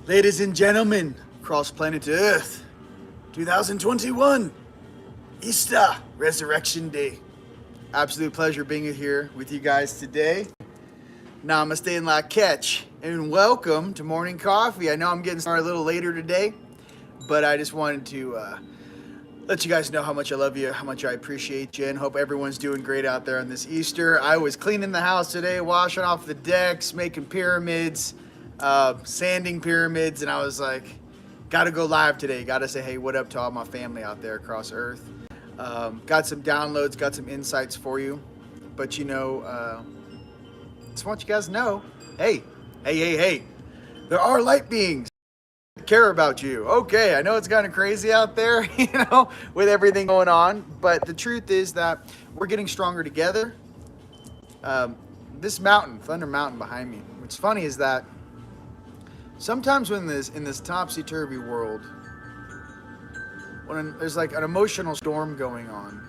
Ladies and gentlemen, across planet Earth, 2021, Easter, Resurrection Day. Absolute pleasure being here with you guys today. Namaste and la catch, and welcome to Morning Coffee. I know I'm getting started a little later today, but I just wanted to let you guys know how much I love you, how much I appreciate you, and hope everyone's doing great out there on this Easter. I was cleaning the house today, washing off the decks, making pyramids, sanding pyramids, and I was like, gotta go live today. Gotta say, hey, what up to all my family out there across Earth. Got some downloads, got some insights for you, but you know, just want you guys to know, hey, there are light beings that care about you. Okay, I know it's kind of crazy out there, you know, with everything going on, but the truth is that we're getting stronger together. This mountain, Thunder Mountain behind me, what's funny is that sometimes when in this topsy-turvy world, when there's like an emotional storm going on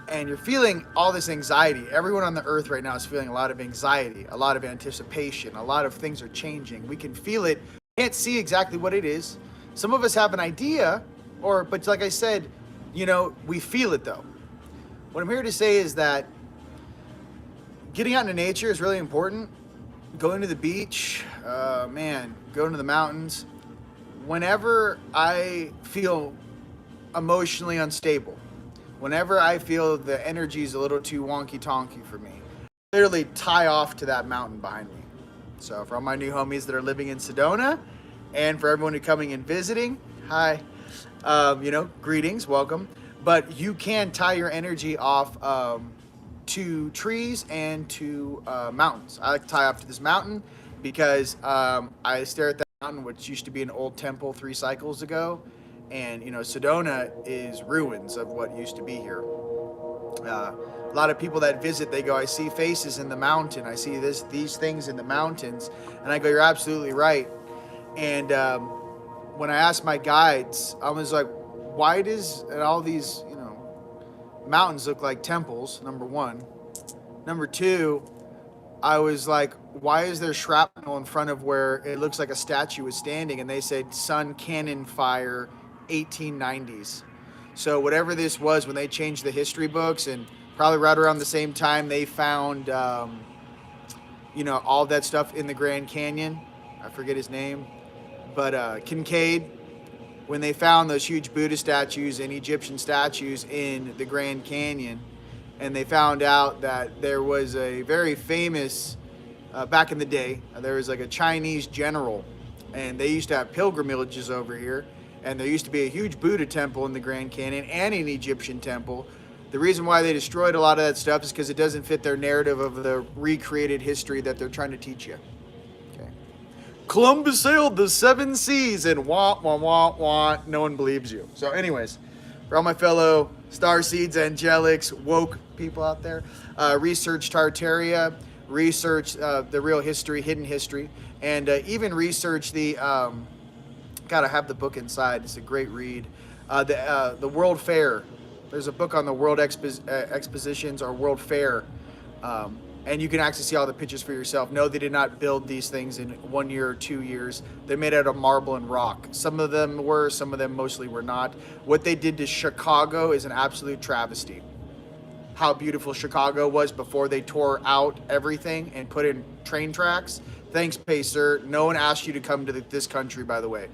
and you're feeling all this anxiety, everyone on the earth right now is feeling a lot of anxiety, a lot of anticipation, a lot of things are changing. We can feel it, can't see exactly what it is. Some of us have an idea, but like I said, you know, we feel it though. What I'm here to say is that getting out into nature is really important. Going to the beach, going to the mountains. Whenever I feel emotionally unstable, whenever I feel the energy is a little too wonky-tonky for me, I literally tie off to that mountain behind me. So for all my new homies that are living in Sedona, and for everyone who's coming and visiting, hi, greetings, welcome. But you can tie your energy off to trees and to mountains. I like to tie up to this mountain because I stare at that mountain, which used to be an old temple 3 cycles ago, and you know, Sedona is ruins of what used to be here. A lot of people that visit, they go, I see faces in the mountain, I see these things in the mountains, and I go, you're absolutely right. And when I asked my guides, I was like, why does all these mountains look like temples, number one. Number two, I was like, why is there shrapnel in front of where it looks like a statue is standing? And they said, sun cannon fire, 1890s. So whatever this was, when they changed the history books, and probably right around the same time they found, all that stuff in the Grand Canyon. I forget his name, but Kincaid, when they found those huge Buddha statues and Egyptian statues in the Grand Canyon, and they found out that there was a very famous, back in the day, there was like a Chinese general, and they used to have pilgrimages over here, and there used to be a huge Buddha temple in the Grand Canyon and an Egyptian temple. The reason why they destroyed a lot of that stuff is because it doesn't fit their narrative of the recreated history that they're trying to teach you. Columbus sailed the 7 seas and wah, wah, wah, wah. No one believes you. So anyways, for all my fellow starseeds, angelics, woke people out there, research Tartaria, research the real history, hidden history, and even research the, God, I have the book inside. It's a great read. The World Fair. There's a book on the World Expositions or World Fair. And you can actually see all the pictures for yourself. No, they did not build these things in 1 year or 2 years. They're made out of marble and rock. Some of them were, some of them mostly were not. What they did to Chicago is an absolute travesty. How beautiful Chicago was before they tore out everything and put in train tracks. Thanks, Pacer. No one asked you to come to this country, by the way.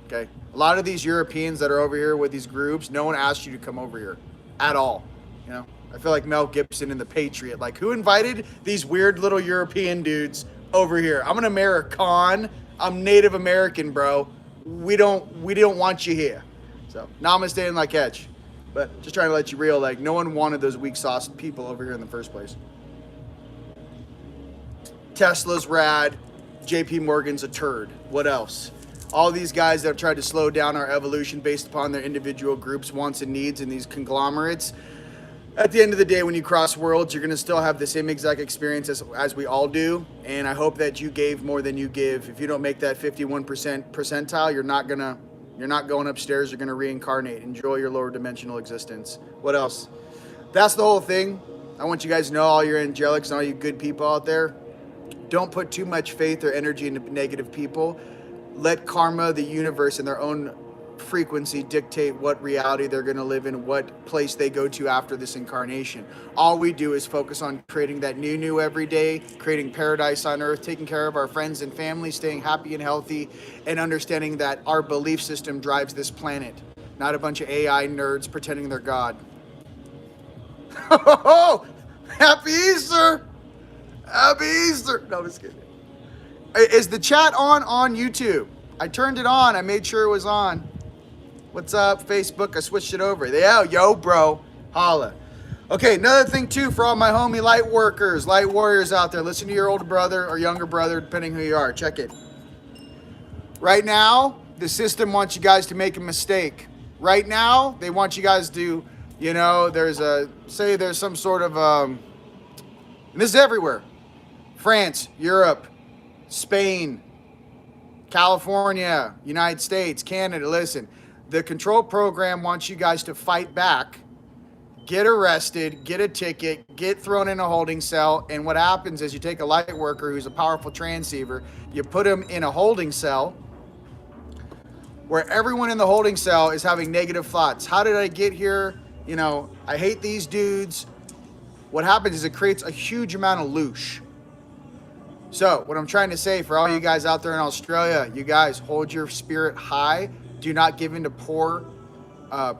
Okay? A lot of these Europeans that are over here with these groups, no one asked you to come over here at all. You know? I feel like Mel Gibson in The Patriot. Like, who invited these weird little European dudes over here? I'm an American. I'm Native American, bro. We don't want you here. So, namaste and la catch. But just trying to let you real, like, no one wanted those weak sauce people over here in the first place. Tesla's rad. JP Morgan's a turd. What else? All these guys that have tried to slow down our evolution based upon their individual groups' wants and needs in these conglomerates. At the end of the day, when you cross worlds, you're going to still have the same exact experience as we all do. And I hope that you gave more than you give. If you don't make that 51% percentile, you're not going upstairs. You're going to reincarnate. Enjoy your lower dimensional existence. What else? That's the whole thing. I want you guys to know, all your angelics and all you good people out there, don't put too much faith or energy into negative people. let karma, the universe, and their own frequency dictate what reality they're going to live in, what place they go to after this incarnation. All we do is focus on creating that new every day, creating paradise on earth, taking care of our friends and family, staying happy and healthy, and understanding that our belief system drives this planet, not a bunch of AI nerds pretending they're God. Oh, happy Easter! Happy Easter! No, I'm just kidding. Is the chat on YouTube? I turned it on. I made sure it was on. What's up, Facebook? I switched it over. Yeah, yo, bro. Holla. Okay, another thing, too, for all my homie light workers, light warriors out there, listen to your older brother or younger brother, depending who you are. Check it. Right now, the system wants you guys to make a mistake. Right now, they want you guys to, you know, there's some sort of, and this is everywhere. France, Europe, Spain, California, United States, Canada, listen. The control program wants you guys to fight back, get arrested, get a ticket, get thrown in a holding cell, and what happens is you take a light worker who's a powerful transceiver, you put him in a holding cell where everyone in the holding cell is having negative thoughts. How did I get here? You know, I hate these dudes. What happens is it creates a huge amount of loosh. So what I'm trying to say for all you guys out there in Australia, you guys hold your spirit high. Do not give in to poor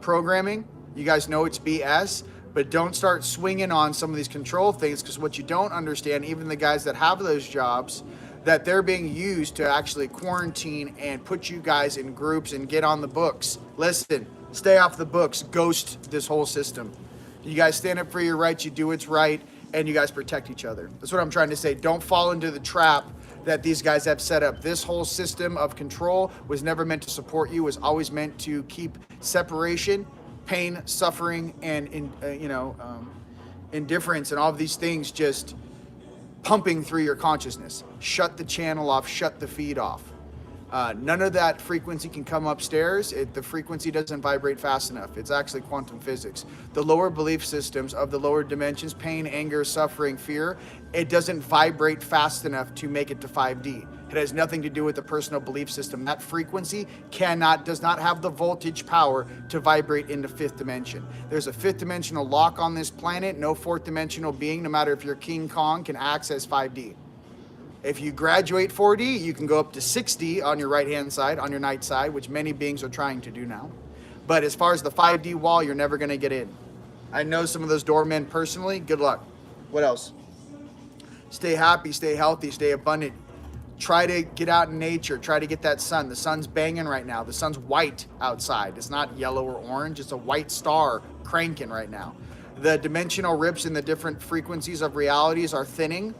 programming. You guys know it's BS, but don't start swinging on some of these control things, because what you don't understand, even the guys that have those jobs, that they're being used to actually quarantine and put you guys in groups and get on the books. Listen, stay off the books, ghost this whole system. You guys stand up for your rights, you do what's right, and you guys protect each other. That's what I'm trying to say. Don't fall into the trap that these guys have set up. This whole system of control was never meant to support you, was always meant to keep separation, pain, suffering, and indifference and all of these things just pumping through your consciousness. Shut the channel off, shut the feed off. None of that frequency can come upstairs. The frequency doesn't vibrate fast enough. It's actually quantum physics. The lower belief systems of the lower dimensions, pain, anger, suffering, fear, it doesn't vibrate fast enough to make it to 5D. It has nothing to do with the personal belief system. That frequency does not have the voltage power to vibrate into fifth dimension. There's a fifth dimensional lock on this planet. No fourth dimensional being, no matter if you're King Kong, can access 5D. If you graduate 4D, you can go up to 6D on your right-hand side, on your night side, which many beings are trying to do now. But as far as the 5D wall, you're never going to get in. I know some of those doormen personally. Good luck. What else? Stay happy, stay healthy, stay abundant. Try to get out in nature. Try to get that sun. The sun's banging right now. The sun's white outside. It's not yellow or orange. It's a white star cranking right now. The dimensional rips in the different frequencies of realities are thinning.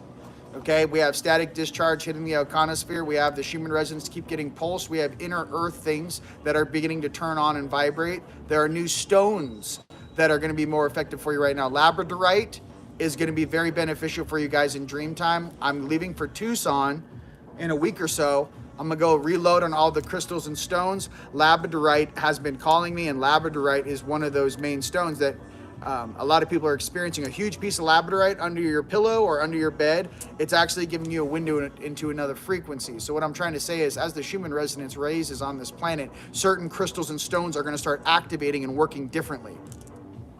Okay, we have static discharge hitting the ionosphere. We have the Schumann resonance keep getting pulsed. We have inner earth things that are beginning to turn on and vibrate. There are new stones that are going to be more effective for you right now. Labradorite is going to be very beneficial for you guys in dream time. I'm leaving for Tucson in a week or so. I'm going to go reload on all the crystals and stones. Labradorite has been calling me, and labradorite is one of those main stones that a lot of people are experiencing. A huge piece of labradorite under your pillow or under your bed. It's actually giving you a window into another frequency. So what I'm trying to say is, as the Schumann resonance raises on this planet, certain crystals and stones are going to start activating and working differently.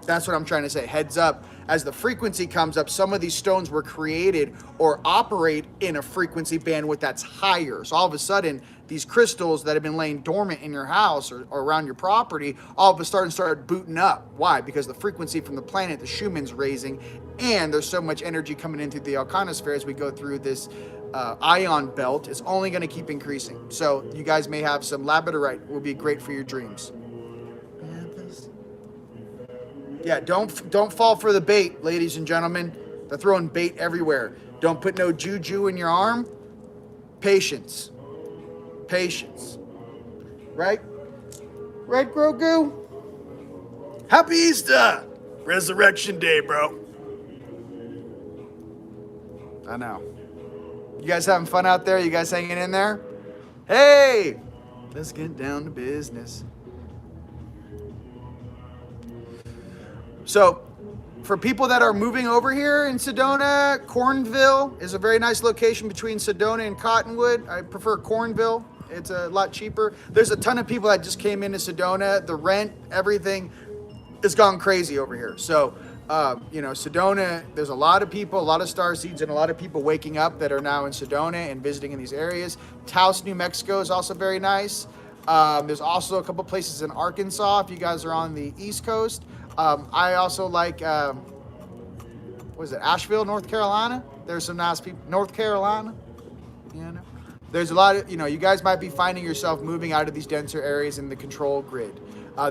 That's what I'm trying to say. Heads up, as the frequency comes up, some of these stones were created or operate in a frequency bandwidth that's higher. So all of a sudden, these crystals that have been laying dormant in your house or around your property, all of a sudden started booting up. Why? Because the frequency from the planet, the Schumann's raising, and there's so much energy coming in through the ionosphere as we go through this ion belt. It's only going to keep increasing. So you guys may have some labradorite. Will be great for your dreams. Yeah, don't fall for the bait, ladies and gentlemen. They're throwing bait everywhere. Don't put no juju in your arm. Patience. Patience. Right? Right, Grogu? Happy Easter! Resurrection Day, bro. I know. You guys having fun out there? You guys hanging in there? Hey! Let's get down to business. So, for people that are moving over here in Sedona, Cornville is a very nice location between Sedona and Cottonwood. I prefer Cornville It's a lot cheaper. There's a ton of people that just came into Sedona. The rent, everything has gone crazy over here. So, you know, Sedona, there's a lot of people, a lot of starseeds, and a lot of people waking up that are now in Sedona and visiting in these areas. Taos, New Mexico is also very nice. There's also a couple places in Arkansas if you guys are on the East Coast. I also like, what is it, Asheville, North Carolina? There's some nice people. North Carolina, you know? There's a lot of, you know, you guys might be finding yourself moving out of these denser areas in the control grid.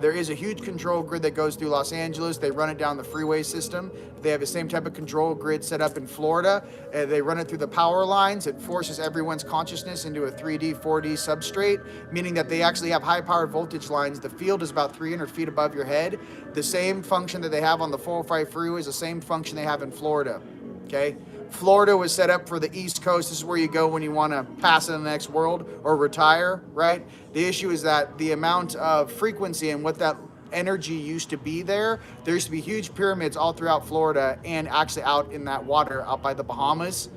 There is a huge control grid that goes through Los Angeles. They run it down the freeway system. They have the same type of control grid set up in Florida. They run it through the power lines. It forces everyone's consciousness into a 3D, 4D substrate, meaning that they actually have high-powered voltage lines. The field is about 300 feet above your head. The same function that they have on the 405 freeway is the same function they have in Florida, okay? Florida was set up for the East Coast. This is where you go when you want to pass in the next world or retire, right? The issue is that the amount of frequency and what that energy used to be there used to be huge pyramids all throughout Florida and actually out in that water out by the Bahamas.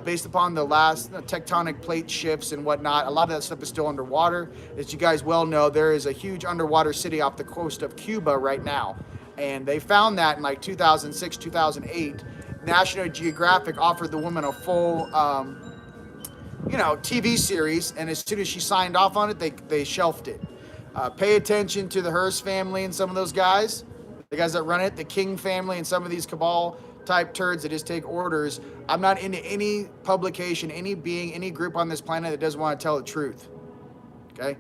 Based upon the last tectonic plate shifts and whatnot, a lot of that stuff is still underwater. As you guys well know, there is a huge underwater city off the coast of Cuba right now. And they found that in like 2006, 2008. National Geographic offered the woman a full, you know, TV series, and as soon as she signed off on it, they shelved it. Pay attention to the Hearst family and some of those guys, the guys that run it, the King family and some of these cabal type turds that just take orders. I'm not into any publication, any being, any group on this planet that doesn't want to tell the truth, okay?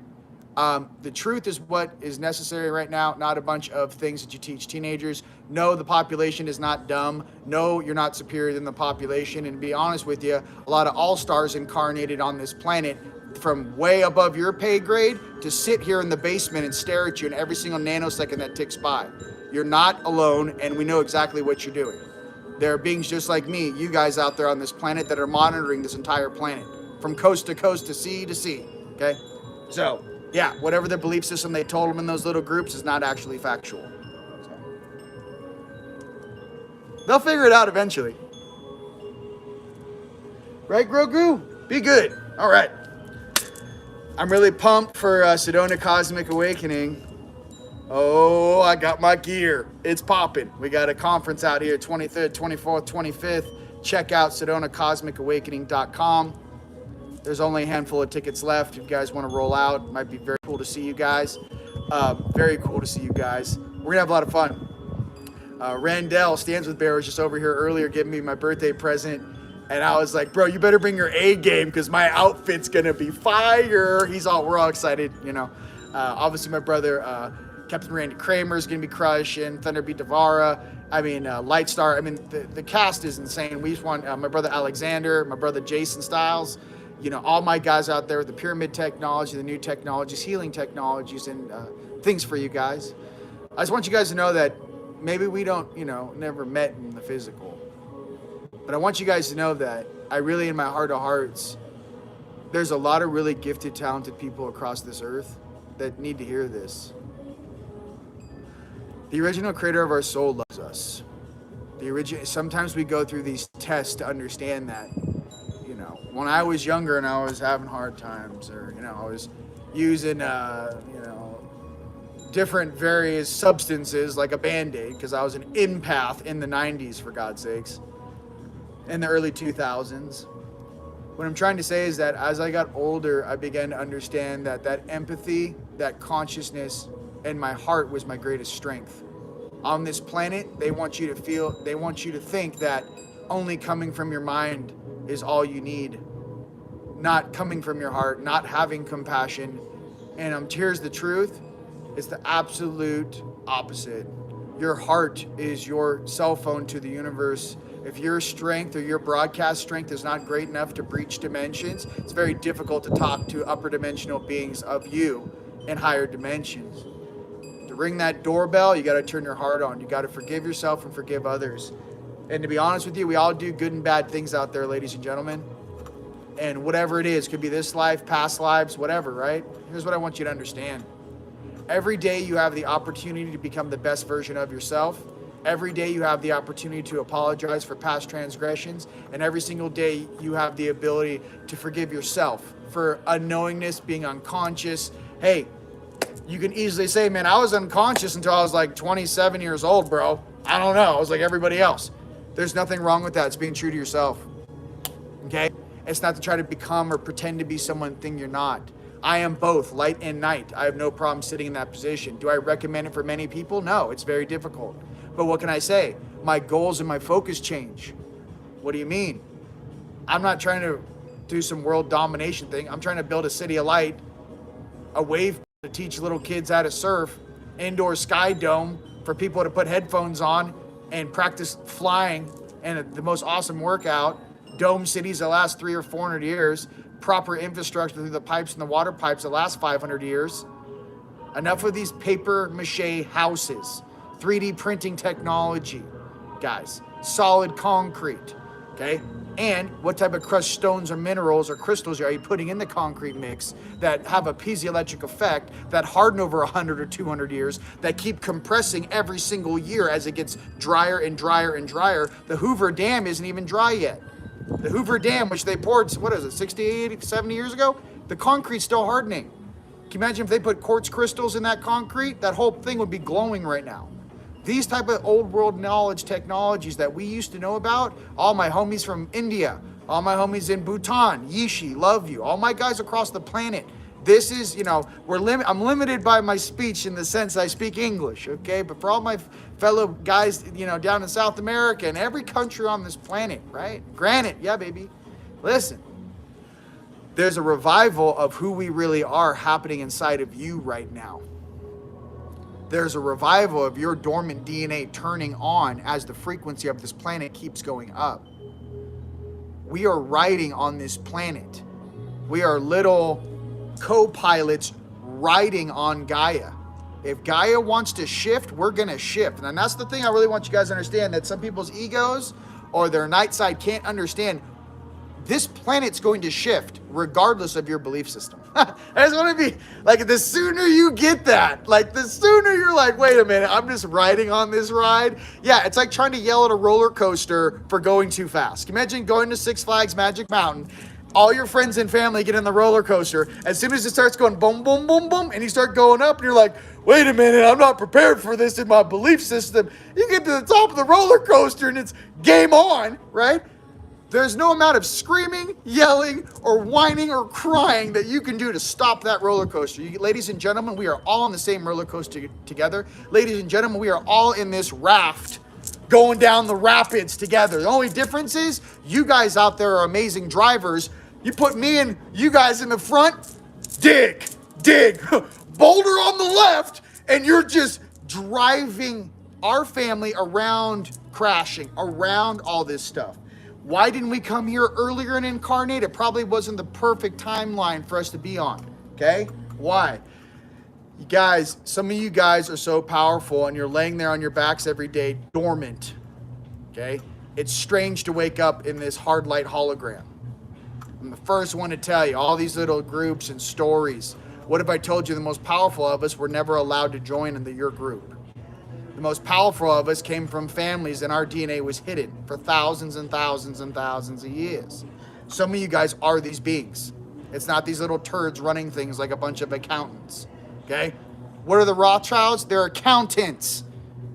The truth is what is necessary right now, not a bunch of things that you teach teenagers. No, the population is not dumb. No, you're not superior than the population. And to be honest with you, a lot of all-stars incarnated on this planet from way above your pay grade to sit here in the basement and stare at you in every single nanosecond that ticks by. You're not alone, and we know exactly what you're doing. There are beings just like me, you guys out there on this planet that are monitoring this entire planet from coast to coast to sea, okay? So, yeah, whatever the belief system they told them in those little groups is not actually factual. So, they'll figure it out eventually. Right, Grogu? Be good. All right. I'm really pumped for Sedona Cosmic Awakening. Oh, I got my gear. It's popping. We got a conference out here, 23rd, 24th, 25th. Check out SedonaCosmicAwakening.com. There's only a handful of tickets left. If you guys want to roll out, it might be very cool to see you guys. Very cool to see you guys. We're going to have a lot of fun. Randall, Stands with Bear, was just over here earlier giving me my birthday present. And I was like, bro, you better bring your A game because my outfit's going to be fire. We're all excited, you know. Obviously, my brother, Captain Randy Kramer, is going to be crushing. Thunderbeat Devara. Lightstar. I mean, the cast is insane. We just want my brother Alexander, my brother Jason Styles. You know, all my guys out there with the pyramid technology, the new technologies, healing technologies, and things for you guys. I just want you guys to know that maybe we don't, you know, never met in the physical. But I want you guys to know that I really, in my heart of hearts, there's a lot of really gifted, talented people across this earth that need to hear this. The original creator of our soul loves us. Sometimes we go through these tests to understand that. When I was younger and I was having hard times, or, you know, I was using, different various substances like a Band-Aid because I was an empath in the 90s, for God's sakes, in the early 2000s. What I'm trying to say is that as I got older, I began to understand that empathy, that consciousness, and my heart was my greatest strength. On this planet, they want you to think that only coming from your mind is all you need, not coming from your heart, not having compassion. And here's the truth, it's the absolute opposite. Your heart is your cell phone to the universe. If your strength or your broadcast strength is not great enough to breach dimensions, it's very difficult to talk to upper dimensional beings of you in higher dimensions. To ring that doorbell, you got to turn your heart on. You got to forgive yourself and forgive others. And to be honest with you, we all do good and bad things out there, ladies and gentlemen. And whatever it is, could be this life, past lives, whatever, right? Here's what I want you to understand. Every day you have the opportunity to become the best version of yourself. Every day you have the opportunity to apologize for past transgressions, and every single day you have the ability to forgive yourself for unknowingness, being unconscious. Hey, you can easily say, man, I was unconscious until I was like 27 years old, bro. I don't know. I was like everybody else. There's nothing wrong with that. It's being true to yourself. Okay? It's not to try to become or pretend to be thing you're not. I am both light and night. I have no problem sitting in that position. Do I recommend it for many people? No, it's very difficult. But what can I say? My goals and my focus change. What do you mean? I'm not trying to do some world domination thing. I'm trying to build a city of light, a wave to teach little kids how to surf, indoor sky dome for people to put headphones on and practice flying, and the most awesome workout, dome cities that last 300 or 400 years, proper infrastructure through the pipes and the water pipes that last 500 years. Enough of these paper mache houses, 3D printing technology, guys, solid concrete, okay? And what type of crushed stones or minerals or crystals are you putting in the concrete mix that have a piezoelectric effect, that harden over 100 or 200 years, that keep compressing every single year as it gets drier and drier and drier? The Hoover Dam isn't even dry yet. The Hoover Dam, which they poured, what is it, 60, 80, 70 years ago? The concrete's still hardening. Can you imagine if they put quartz crystals in that concrete? That whole thing would be glowing right now. These type of old world knowledge technologies that we used to know about, all my homies from India, all my homies in Bhutan, Yishi, love you, all my guys across the planet. This is, you know, I'm limited by my speech in the sense I speak English, okay? But for all my fellow guys, you know, down in South America and every country on this planet, right? Granted, yeah, baby. Listen, there's a revival of who we really are happening inside of you right now. There's a revival of your dormant DNA turning on as the frequency of this planet keeps going up. We are riding on this planet. We are little co-pilots riding on Gaia. If Gaia wants to shift, we're going to shift. And that's the thing I really want you guys to understand, that some people's egos or their night side can't understand. This planet's going to shift regardless of your belief system. I just want to be like, the sooner you get that, like the sooner you're like, wait a minute, I'm just riding on this ride. Yeah, it's like trying to yell at a roller coaster for going too fast. Can you imagine going to Six Flags Magic Mountain, all your friends and family get in the roller coaster. As soon as it starts going boom, boom, boom, boom, and you start going up and you're like, wait a minute, I'm not prepared for this in my belief system. You get to the top of the roller coaster and it's game on, right? There's no amount of screaming, yelling, or whining or crying that you can do to stop that roller coaster. Ladies and gentlemen, we are all on the same roller coaster together. Ladies and gentlemen, we are all in this raft going down the rapids together. The only difference is you guys out there are amazing drivers. You put me and you guys in the front, dig, boulder on the left, and you're just driving our family around, crashing, around all this stuff. Why didn't we come here earlier and incarnate? It probably wasn't the perfect timeline for us to be on, okay? Why? You guys, some of you guys are so powerful and you're laying there on your backs every day dormant, okay? It's strange to wake up in this hard light hologram. I'm the first one to tell you, all these little groups and stories. What if I told you the most powerful of us were never allowed to join in your group? The most powerful of us came from families and our DNA was hidden for thousands and thousands and thousands of years. Some of you guys are these beings. It's not these little turds running things like a bunch of accountants, okay? What are the Rothschilds? They're accountants,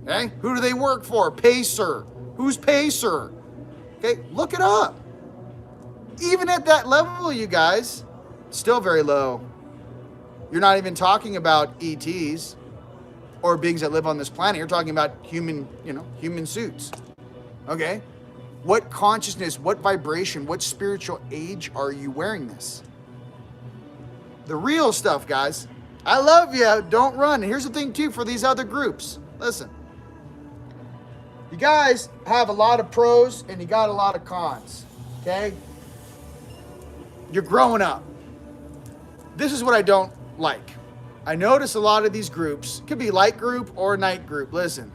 okay? Who do they work for? Pacer. Who's Pacer? Okay, look it up. Even at that level, you guys, still very low. You're not even talking about ETs or beings that live on this planet. You're talking about human suits. Okay? What consciousness, what vibration, what spiritual age are you wearing this? The real stuff, guys. I love you. Don't run. And here's the thing, too, for these other groups. Listen. You guys have a lot of pros and you got a lot of cons. Okay? You're growing up. This is what I don't like. I notice a lot of these groups, could be light group or night group. Listen,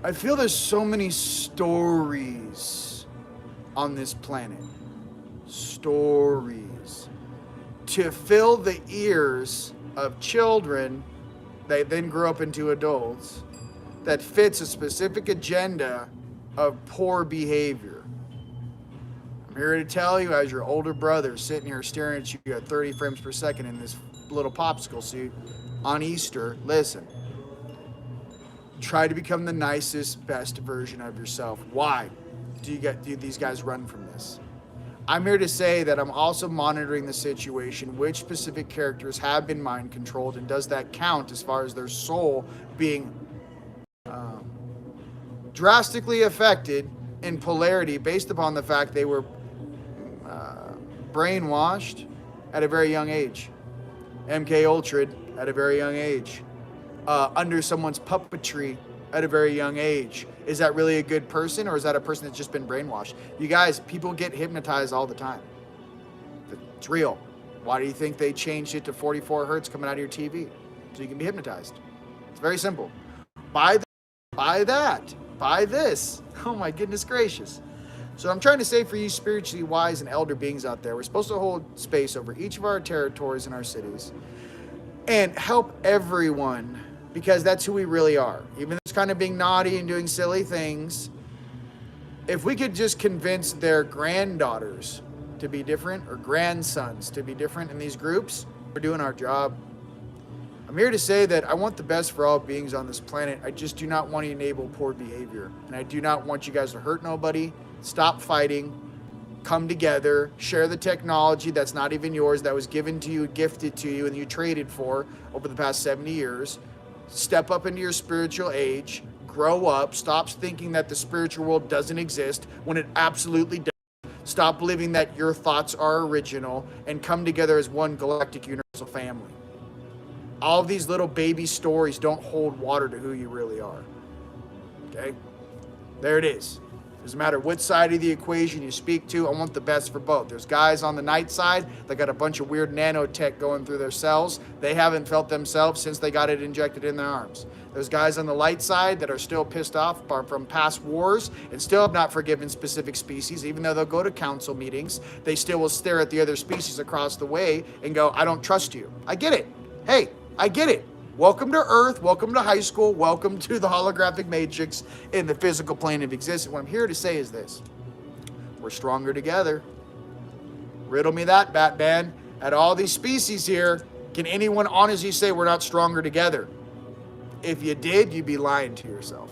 I feel there's so many stories on this planet. Stories. To fill the ears of children they then grow up into adults, that fits a specific agenda of poor behavior. I'm here to tell you, as your older brother sitting here staring at you at 30 frames per second in this little popsicle suit on Easter, listen. Try to become the nicest, best version of yourself. Why do these guys run from this? I'm here to say that I'm also monitoring the situation, which specific characters have been mind controlled, and does that count as far as their soul being drastically affected in polarity based upon the fact they were brainwashed at a very young age. MK Ultra at a very young age. Under someone's puppetry at a very young age. Is that really a good person, or is that a person that's just been brainwashed? You guys, people get hypnotized all the time. It's real. Why do you think they changed it to 44 hertz coming out of your TV? So you can be hypnotized. It's very simple. Buy that. Buy this. Oh my goodness gracious. So I'm trying to say for you spiritually wise and elder beings out there, we're supposed to hold space over each of our territories and our cities and help everyone, because that's who we really are. Even though it's kind of being naughty and doing silly things, if we could just convince their granddaughters to be different, or grandsons to be different in these groups, we're doing our job. I'm here to say that I want the best for all beings on this planet. I just do not want to enable poor behavior. And I do not want you guys to hurt nobody. Stop fighting. Come together. Share the technology that's not even yours, that was given to you, gifted to you, and you traded for over the past 70 years. Step up into your spiritual age. Grow up. Stop thinking that the spiritual world doesn't exist when it absolutely does. Stop believing that your thoughts are original, and come together as one galactic universal family. All of these little baby stories don't hold water to who you really are. Okay? There it is. Doesn't matter what side of the equation you speak to, I want the best for both. There's guys on the night side that got a bunch of weird nanotech going through their cells. They haven't felt themselves since they got it injected in their arms. There's guys on the light side that are still pissed off from past wars and still have not forgiven specific species. Even though they'll go to council meetings, they still will stare at the other species across the way and go, I don't trust you. I get it. Hey, I get it. Welcome to Earth. Welcome to high school. Welcome to the holographic matrix in the physical plane of existence. What I'm here to say is this. We're stronger together. Riddle me that, Batman. At all these species here, can anyone honestly say we're not stronger together? If you did, you'd be lying to yourself.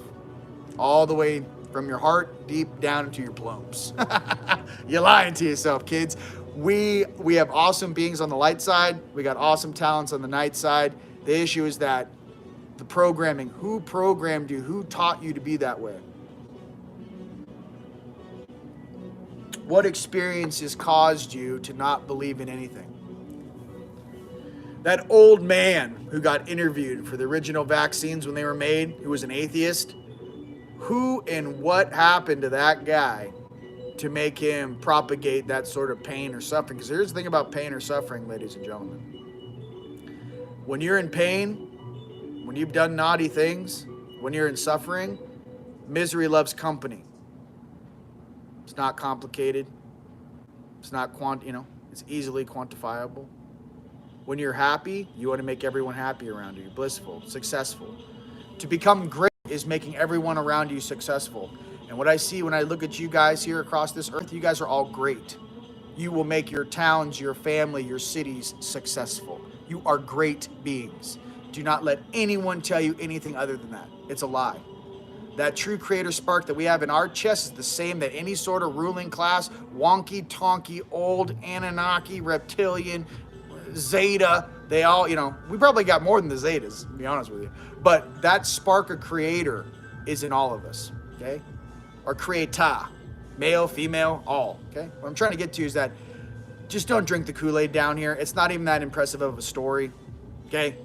All the way from your heart deep down into your plums. You're lying to yourself, kids. We have awesome beings on the light side. We got awesome talents on the night side. The issue is that the programming, who programmed you? Who taught you to be that way? What experiences caused you to not believe in anything? That old man who got interviewed for the original vaccines when they were made, who was an atheist, who and what happened to that guy to make him propagate that sort of pain or suffering? Because here's the thing about pain or suffering, ladies and gentlemen. When you're in pain, when you've done naughty things, when you're in suffering, misery loves company. It's not complicated. It's not it's easily quantifiable. When you're happy, you want to make everyone happy around you, blissful, successful. To become great is making everyone around you successful. And what I see when I look at you guys here across this earth, you guys are all great. You will make your towns, your family, your cities successful. You are great beings. Do not let anyone tell you anything other than that. It's a lie. That true creator spark that we have in our chest is the same that any sort of ruling class, wonky-tonky, old Anunnaki, reptilian, Zeta, they all, we probably got more than the Zetas, to be honest with you. But that spark of creator is in all of us, okay? Or creata, male, female, all, okay? What I'm trying to get to is that just don't drink the Kool-Aid down here. It's not even that impressive of a story, okay?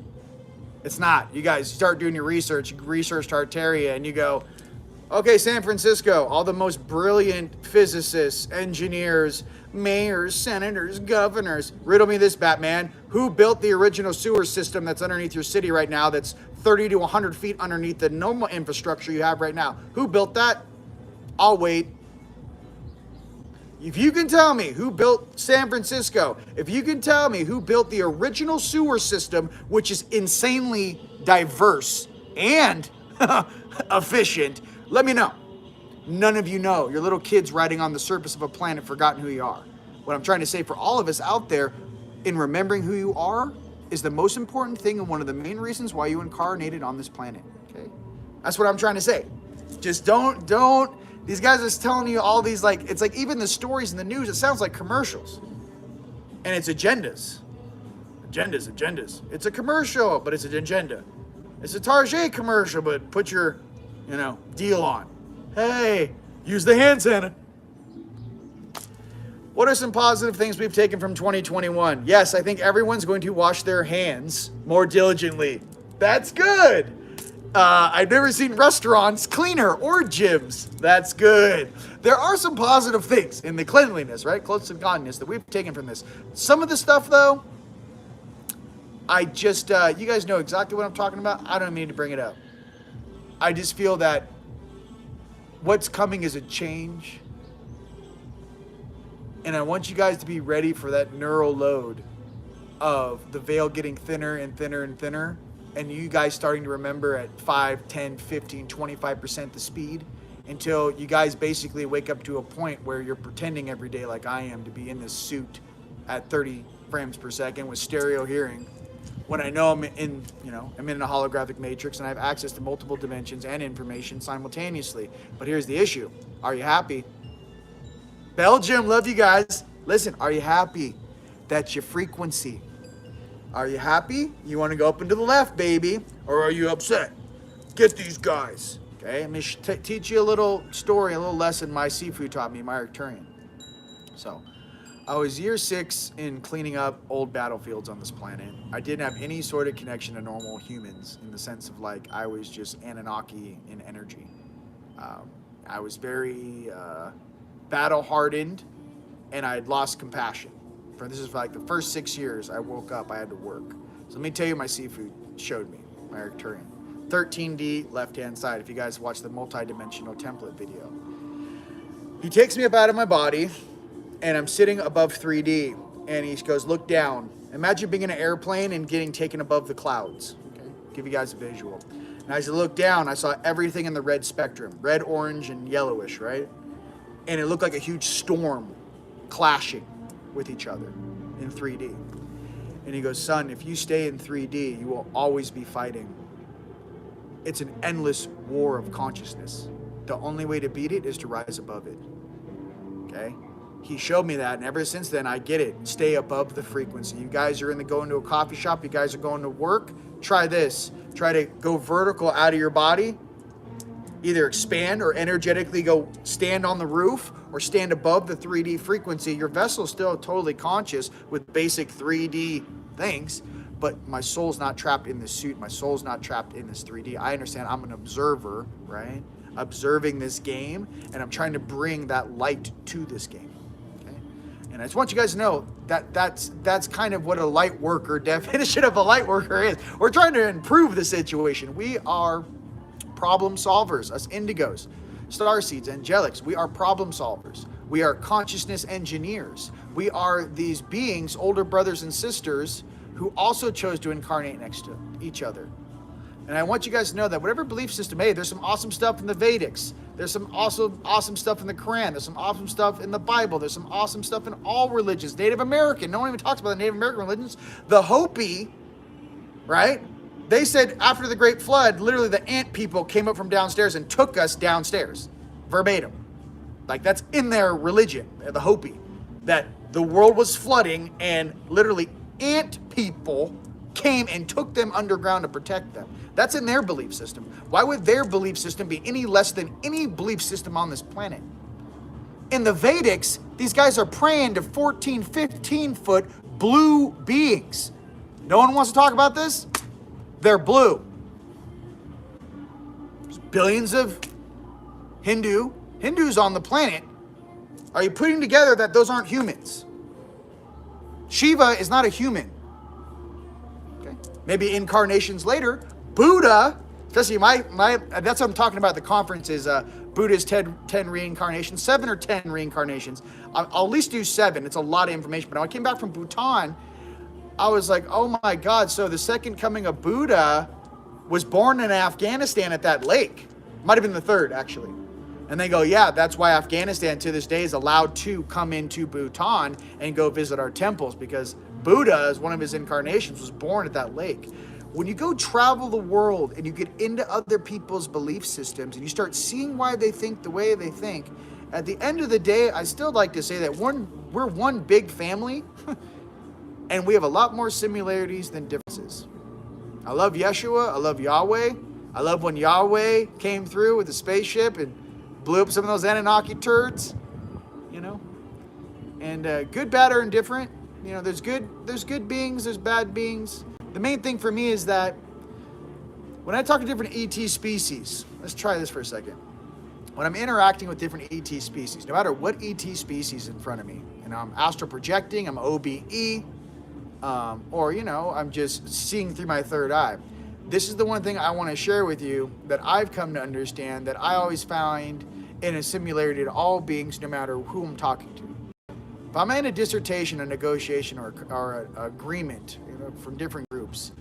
It's not. You guys start doing your research. You research Tartaria and you go, okay, San Francisco, all the most brilliant physicists, engineers, mayors, senators, governors. Riddle me this, Batman. Who built the original sewer system that's underneath your city right now that's 30 to 100 feet underneath the normal infrastructure you have right now? Who built that? I'll wait. If you can tell me who built San Francisco, if you can tell me who built the original sewer system, which is insanely diverse, and efficient, let me know. None of you know. You're little kids riding on the surface of a planet, forgotten who you are. What I'm trying to say for all of us out there, in remembering who you are, is the most important thing and one of the main reasons why you incarnated on this planet. Okay? That's what I'm trying to say. Just don't, these guys are telling you all these, like, it's like even the stories in the news, it sounds like commercials. And it's agendas. Agendas. It's a commercial, but it's an agenda. It's a Target commercial, but put your, deal on. Hey, use the hand sanitizer. What are some positive things we've taken from 2021? Yes, I think everyone's going to wash their hands more diligently. That's good. I've never seen restaurants cleaner or gyms. That's good. There are some positive things in the cleanliness, right? Close and godliness that we've taken from this. Some of the stuff, though, I just, you guys know exactly what I'm talking about. I don't need to bring it up. I just feel that what's coming is a change. And I want you guys to be ready for that neural load of the veil getting thinner and thinner and thinner. And you guys starting to remember at 5, 10, 15, 25% the speed until you guys basically wake up to a point where you're pretending every day like I am to be in this suit at 30 frames per second with stereo hearing when I know I'm in a holographic matrix and I have access to multiple dimensions and information simultaneously. But here's the issue. Are you happy? Belgium, love you guys. Listen, are you happy? That's your frequency. Are you happy? You want to go up and to the left, baby? Or are you upset? Get these guys. Okay, let me teach you a little story, a little lesson my Sifu taught me, my Arcturian. So, I was year 6 in cleaning up old battlefields on this planet. I didn't have any sort of connection to normal humans in the sense of like I was just Anunnaki in energy. I was very battle hardened and I had lost compassion. This is like the first 6 years I woke up, I had to work. So let me tell you my Sifu showed me, my Arcturian. 13D left-hand side, if you guys watch the MultiDimensional Template video. He takes me up out of my body, and I'm sitting above 3D, and he goes, look down. Imagine being in an airplane and getting taken above the clouds. Okay, give you guys a visual. And as I looked down, I saw everything in the red spectrum, red, orange, and yellowish, right? And it looked like a huge storm clashing with each other in 3D. And he goes, son, if you stay in 3D, you will always be fighting. It's an endless war of consciousness. The only way to beat it is to rise above it. Okay? He showed me that, and ever since then, I get it. Stay above the frequency. You guys are going to a coffee shop. You guys are going to work. Try this. Try to go vertical out of your body. Either expand or energetically go stand on the roof or stand above the 3D frequency. Your vessel's still totally conscious with basic 3D things, but my soul's not trapped in this suit. My soul's not trapped in this 3D. I understand I'm an observer, right? Observing this game, and I'm trying to bring that light to this game. Okay? And I just want you guys to know that that's kind of what a light worker definition of a light worker is. We're trying to improve the situation. We are problem solvers, us indigos, starseeds, angelics. We are problem solvers. We are consciousness engineers. We are these beings, older brothers and sisters, who also chose to incarnate next to each other. And I want you guys to know that whatever belief system, hey, there's some awesome stuff in the Vedics. There's some awesome stuff in the Quran. There's some awesome stuff in the Bible. There's some awesome stuff in all religions. Native American, no one even talks about the Native American religions. The Hopi, right? They said after the Great Flood, literally the ant people came up from downstairs and took us downstairs, verbatim. Like that's in their religion, the Hopi, that the world was flooding and literally ant people came and took them underground to protect them. That's in their belief system. Why would their belief system be any less than any belief system on this planet? In the Vedics, these guys are praying to 14, 15-foot blue beings. No one wants to talk about this? They're blue. There's billions of Hindus on the planet. Are you putting together that those aren't humans? Shiva is not a human. Okay. Maybe incarnations later. Buddha, especially that's what I'm talking about at the conference is Buddha's 10 reincarnations, 7 or 10 reincarnations. I'll at least do 7. It's a lot of information. But when I came back from Bhutan, I was like, oh my God, so the second coming of Buddha was born in Afghanistan at that lake. Might have been the third, actually. And they go, yeah, that's why Afghanistan to this day is allowed to come into Bhutan and go visit our temples, because Buddha, as one of his incarnations, was born at that lake. When you go travel the world and you get into other people's belief systems and you start seeing why they think the way they think, at the end of the day, I still like to say that we're one big family and we have a lot more similarities than differences. I love Yeshua. I love Yahweh. I love when Yahweh came through with a spaceship and blew up some of those Anunnaki turds, you know. And good, bad, or indifferent. You know, there's good beings, there's bad beings. The main thing for me is that when I talk to different ET species, let's try this for a second. When I'm interacting with different ET species, no matter what ET species is in front of me, you know, I'm astral projecting, I'm OBE, or, you know, I'm just seeing through my third eye. This is the one thing I want to share with you that I've come to understand, that I always find in a similarity to all beings, no matter who I'm talking to. If I'm in a dissertation, a negotiation, or an agreement, you know, from different groups,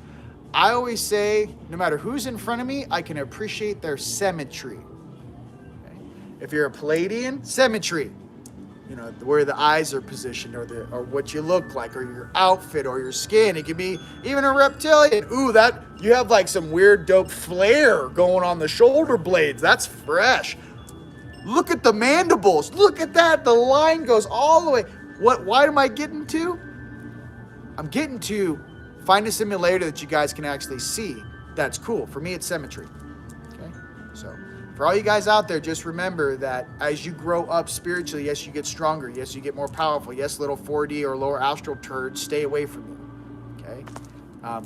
I always say, no matter who's in front of me, I can appreciate their symmetry. Okay? If you're a Palladian, symmetry. You know, where the eyes are positioned, or what you look like, or your outfit, or your skin. It could be even a reptilian. Ooh, that you have like some weird dope flare going on the shoulder blades. That's fresh. Look at the mandibles. Look at that. The line goes all the way. Why am I getting to? I'm getting to find a similarity that you guys can actually see. That's cool. For me, it's symmetry. Okay? So, for all you guys out there, just remember that as you grow up spiritually, yes, you get stronger. Yes, you get more powerful. Yes, little 4D or lower astral turds, stay away from you. Okay?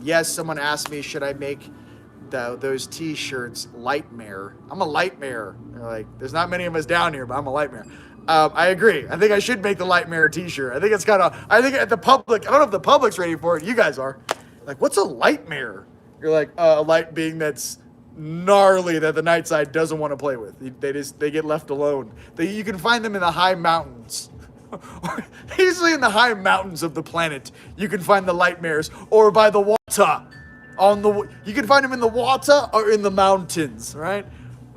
Yes, someone asked me, should I make those t-shirts Lightmare? I'm a Lightmare. They're like, there's not many of us down here, but I'm a Lightmare. I agree. I think I should make the Lightmare t-shirt. I think it's kind of, I think at the public, I don't know if the public's ready for it. You guys are. Like, what's a Lightmare? You're like, a light being that's gnarly that the night side doesn't want to play with. They get left alone. You can find them in the high mountains. Easily in the high mountains of the planet, you can find the Lightmares, or by the water. You can find them in the water or in the mountains, right?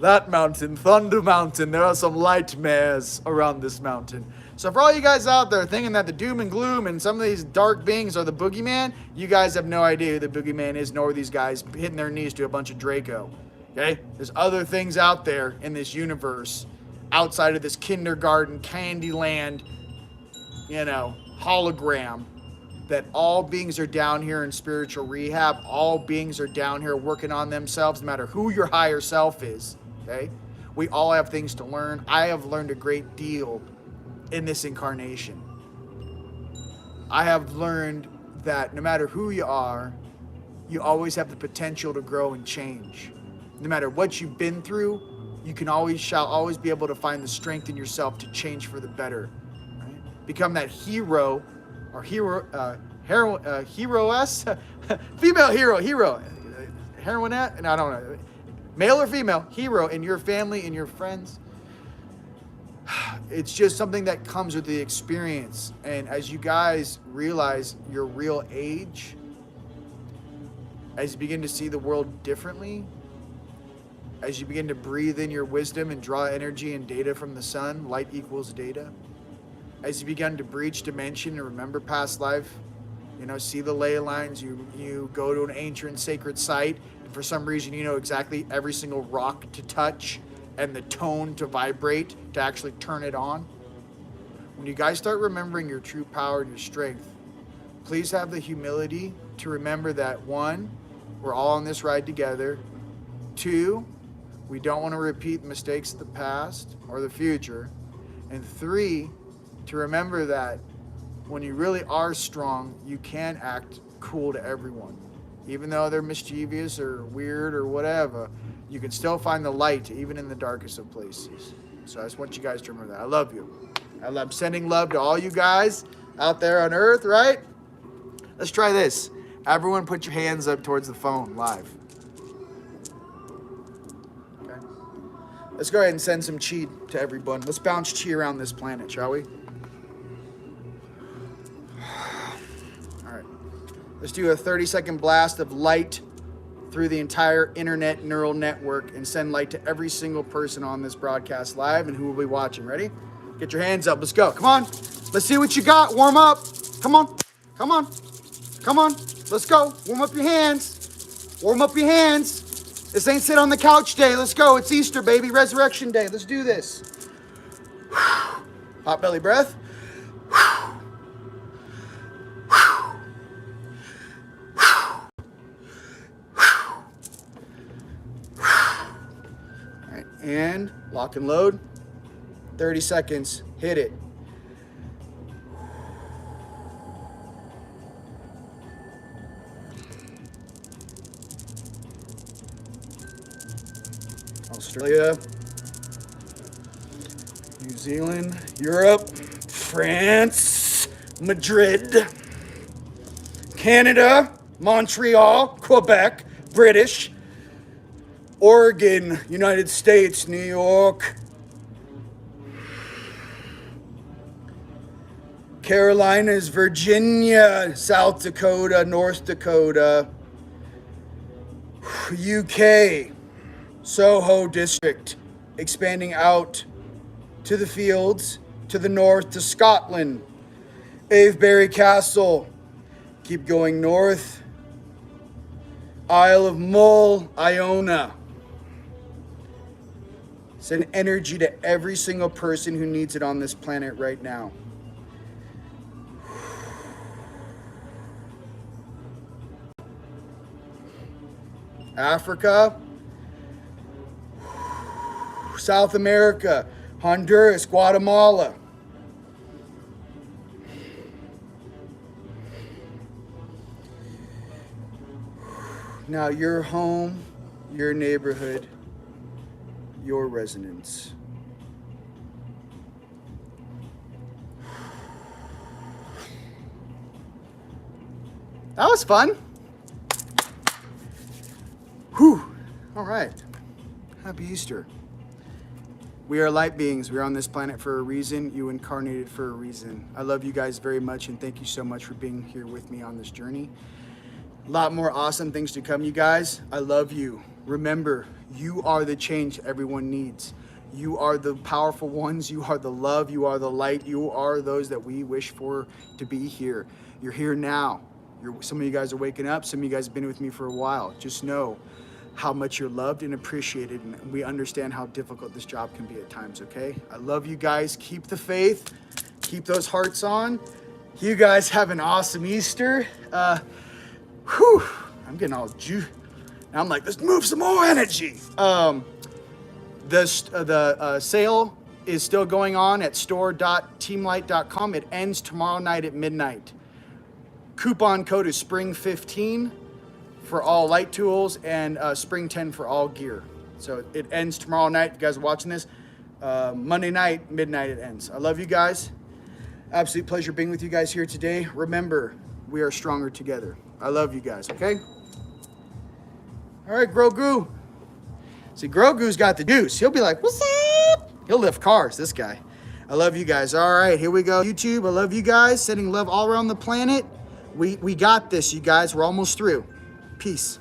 That mountain, Thunder Mountain, there are some Lightmares around this mountain. So for all you guys out there thinking that the doom and gloom and some of these dark beings are the boogeyman, you guys have no idea who the boogeyman is, nor these guys hitting their knees to a bunch of Draco. Okay? There's other things out there in this universe, outside of this kindergarten, Candyland, you know, hologram, that all beings are down here in spiritual rehab. All beings are down here working on themselves, no matter who your higher self is. Okay? We all have things to learn. I have learned a great deal in this incarnation. I have learned that no matter who you are, you always have the potential to grow and change. No matter what you've been through, you shall always be able to find the strength in yourself to change for the better. Right? Become that hero, or heroess, female hero, heroinette, and I don't know, male or female hero in your family, in your friends. It's just something that comes with the experience. And as you guys realize your real age, as you begin to see the world differently, as you begin to breathe in your wisdom and draw energy and data from the sun, light equals data. As you begin to breach dimension and remember past life, you know, see the ley lines, you go to an ancient sacred site, and for some reason you know exactly every single rock to touch and the tone to vibrate to actually turn it on. When you guys start remembering your true power and your strength, please have the humility to remember that 1, we're all on this ride together. 2, we don't want to repeat mistakes of the past or the future. And 3, to remember that when you really are strong, you can act cool to everyone. Even though they're mischievous or weird or whatever, you can still find the light even in the darkest of places. So I just want you guys to remember that. I love you. I'm sending love to all you guys out there on Earth, right? Let's try this. Everyone put your hands up towards the phone live. Okay. Let's go ahead and send some chi to everyone. Let's bounce chi around this planet, shall we? All right. Let's do a 30-second blast of light through the entire internet neural network and send light to every single person on this broadcast live and who will be watching. Ready? Get your hands up. Let's go. Come on. Let's see what you got. Warm up. Come on. Come on. Come on. Let's go. Warm up your hands. Warm up your hands. This ain't sit on the couch day. Let's go. It's Easter, baby. Resurrection day. Let's do this. Hot belly breath. And lock and load. 30 seconds. Hit it. Australia, New Zealand, Europe, France, Madrid, Canada, Montreal, Quebec, British, Oregon, United States, New York, Carolinas, Virginia, South Dakota, North Dakota, UK, Soho District, expanding out to the fields, to the north, to Scotland, Avebury Castle, keep going north, Isle of Mull, Iona. Send energy to every single person who needs it on this planet right now. Africa, South America, Honduras, Guatemala. Now your home, your neighborhood, your residence. That was fun. Whew. All right. Happy Easter. We are light beings. We're on this planet for a reason. You incarnated for a reason. I love you guys very much, and thank you so much for being here with me on this journey. A lot more awesome things to come, you guys. I love you. Remember, you are the change everyone needs. You are the powerful ones. You are the love. You are the light. You are those that we wish for to be here. You're here now. Some of you guys are waking up. Some of you guys have been with me for a while. Just know how much you're loved and appreciated, and we understand how difficult this job can be at times, okay? I love you guys. Keep the faith. Keep those hearts on. You guys have an awesome Easter. Whew, I'm getting all juice. Now I'm like, let's move some more energy. The sale is still going on at store.teamlight.com. It ends tomorrow night at midnight. Coupon code is SPRING15 for all light tools and SPRING10 for all gear. So it ends tomorrow night. If you guys are watching this, Monday night, midnight it ends. I love you guys. Absolute pleasure being with you guys here today. Remember, we are stronger together. I love you guys, okay? All right, Grogu. See, Grogu's got the juice. He'll be like, what's up? He'll lift cars, this guy. I love you guys. All right, here we go. YouTube, I love you guys. Sending love all around the planet. We got this, you guys. We're almost through. Peace.